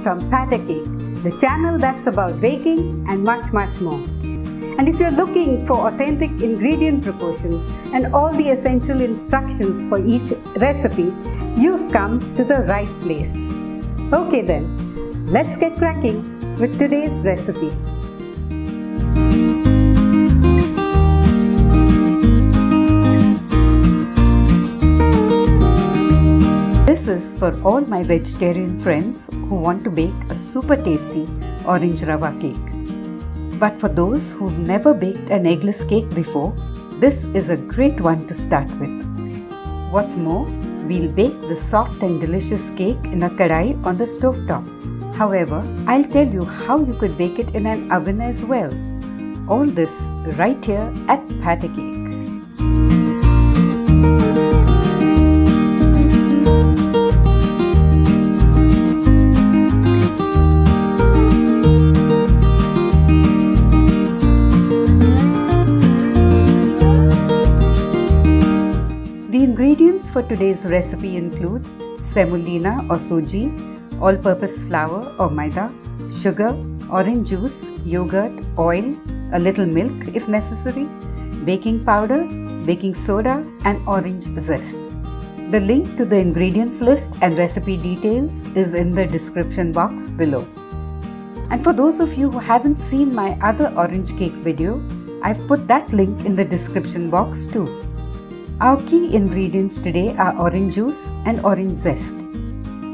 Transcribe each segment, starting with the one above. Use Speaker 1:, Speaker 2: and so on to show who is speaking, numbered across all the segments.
Speaker 1: from Cake, the channel that's about baking and much more. And if you're looking for authentic ingredient proportions and all the essential instructions for each recipe, you've come to the right place. Okay then, let's get cracking with today's recipe. This is for all my vegetarian friends who want to bake a super tasty orange rava cake. But for those who've never baked an eggless cake before, this is a great one to start with. What's more, we'll bake this soft and delicious cake in a kadai on the stove top. However, I'll tell you how you could bake it in an oven as well. All this right here at Cake. The ingredients for today's recipe include semolina or suji, all-purpose flour or maida, sugar, orange juice, yogurt, oil, a little milk if necessary, baking powder, baking soda and orange zest. The link to the ingredients list and recipe details is in the description box below. And for those of you who haven't seen my other orange cake video, I've put that link in the description box too. Our key ingredients today are orange juice and orange zest.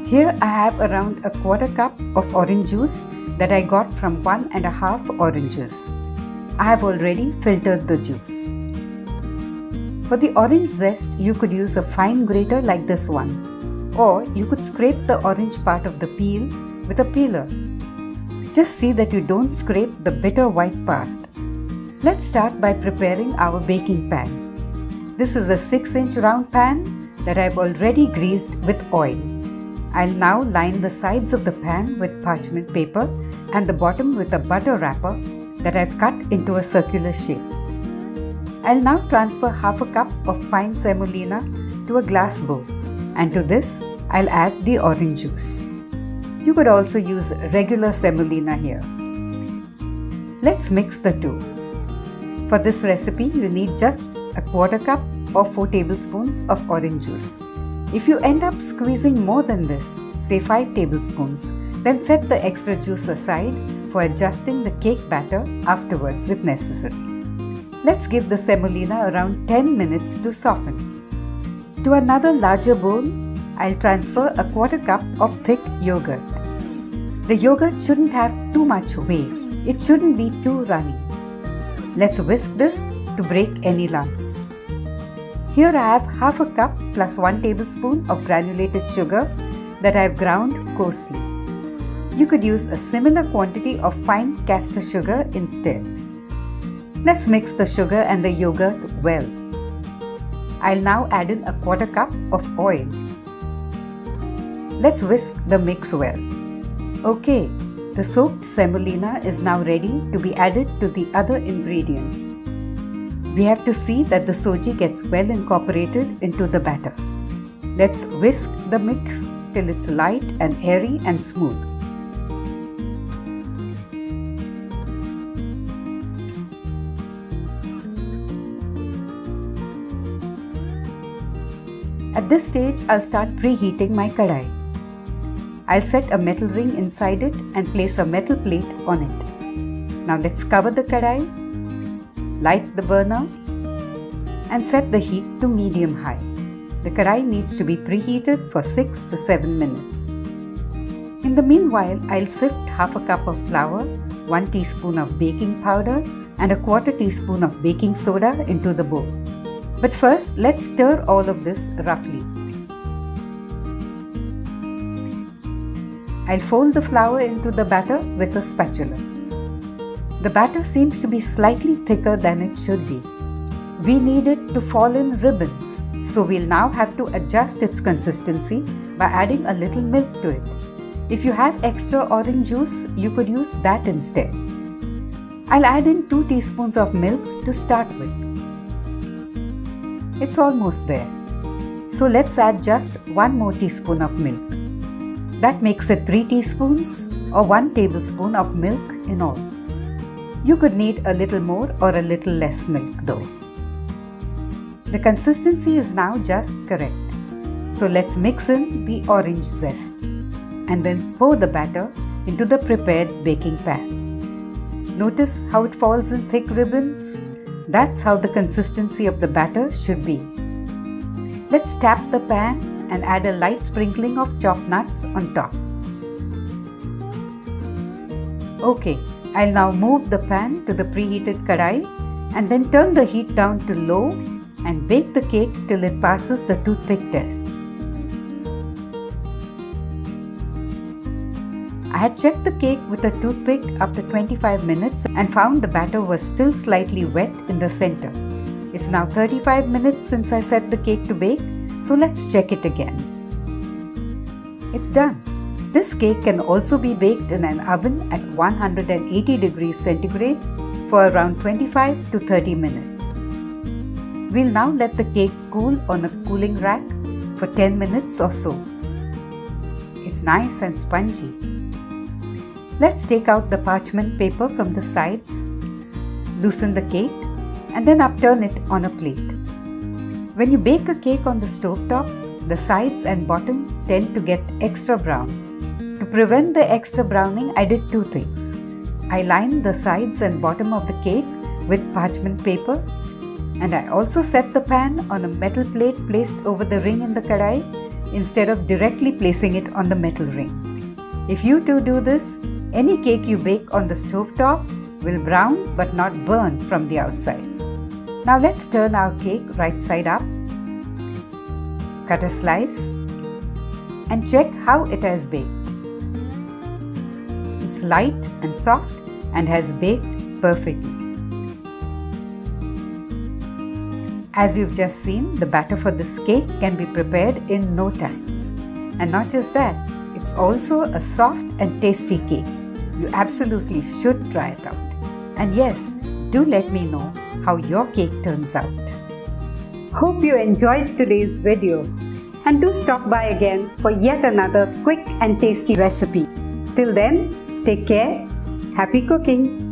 Speaker 1: Here I have around a quarter cup of orange juice that I got from 1.5 oranges. I have already filtered the juice. For the orange zest, you could use a fine grater like this one, or you could scrape the orange part of the peel with a peeler. Just see that you don't scrape the bitter white part. Let's start by preparing our baking pan. This is a 6-inch round pan that I've already greased with oil. I'll now line the sides of the pan with parchment paper and the bottom with a butter wrapper that I've cut into a circular shape. I'll now transfer half a cup of fine semolina to a glass bowl, and to this I'll add the orange juice. You could also use regular semolina here. Let's mix the two. For this recipe, you need just a quarter cup or 4 tablespoons of orange juice. If you end up squeezing more than this, say 5 tablespoons, then set the extra juice aside for adjusting the cake batter afterwards if necessary. Let's give the semolina around 10 minutes to soften. To another larger bowl, I'll transfer a quarter cup of thick yogurt. The yogurt shouldn't have too much whey. It shouldn't be too runny. Let's whisk this to break any lumps. Here I have half a cup plus 1 tablespoon of granulated sugar that I have ground coarsely. You could use a similar quantity of fine castor sugar instead. Let's mix the sugar and the yogurt well. I'll now add in a quarter cup of oil. Let's whisk the mix well. Okay, the soaked semolina is now ready to be added to the other ingredients. We have to see that the suji gets well incorporated into the batter. Let's whisk the mix till it's light and airy and smooth. At this stage, I'll start preheating my kadai. I'll set a metal ring inside it and place a metal plate on it. Now let's cover the kadai, light the burner and set the heat to medium-high. The kadai needs to be preheated for 6 to 7 minutes. In the meanwhile, I'll sift half a cup of flour, 1 teaspoon of baking powder and a quarter teaspoon of baking soda into the bowl. But first, let's stir all of this roughly. I'll fold the flour into the batter with a spatula. The batter seems to be slightly thicker than it should be. We need it to fall in ribbons, so we'll now have to adjust its consistency by adding a little milk to it. If you have extra orange juice, you could use that instead. I'll add in 2 teaspoons of milk to start with. It's almost there. So let's add just 1 more teaspoon of milk. That makes it 3 teaspoons or 1 tablespoon of milk in all. You could need a little more or a little less milk though. The consistency is now just correct. So let's mix in the orange zest and then pour the batter into the prepared baking pan. Notice how it falls in thick ribbons? That's how the consistency of the batter should be. Let's tap the pan and add a light sprinkling of chopped nuts on top. Okay, I'll now move the pan to the preheated kadai and then turn the heat down to low and bake the cake till it passes the toothpick test. I had checked the cake with a toothpick after 25 minutes and found the batter was still slightly wet in the center. It's now 35 minutes since I set the cake to bake, so let's check it again. It's done. This cake can also be baked in an oven at 180 degrees centigrade for around 25 to 30 minutes. We'll now let the cake cool on a cooling rack for 10 minutes or so. It's nice and spongy. Let's take out the parchment paper from the sides, loosen the cake, and then upturn it on a plate. When you bake a cake on the stovetop, the sides and bottom tend to get extra brown. To prevent the extra browning, I did 2 things. I lined the sides and bottom of the cake with parchment paper, and I also set the pan on a metal plate placed over the ring in the kadai instead of directly placing it on the metal ring. If you too do this, any cake you bake on the stovetop will brown but not burn from the outside. Now let's turn our cake right side up, cut a slice, and check how it has baked. It's light and soft and has baked perfectly. As you've just seen, the batter for this cake can be prepared in no time. And not just that, it's also a soft and tasty cake. You absolutely should try it out. And yes, do let me know how your cake turns out. Hope you enjoyed today's video. And do stop by again for yet another quick and tasty recipe. Till then, take care. Happy cooking!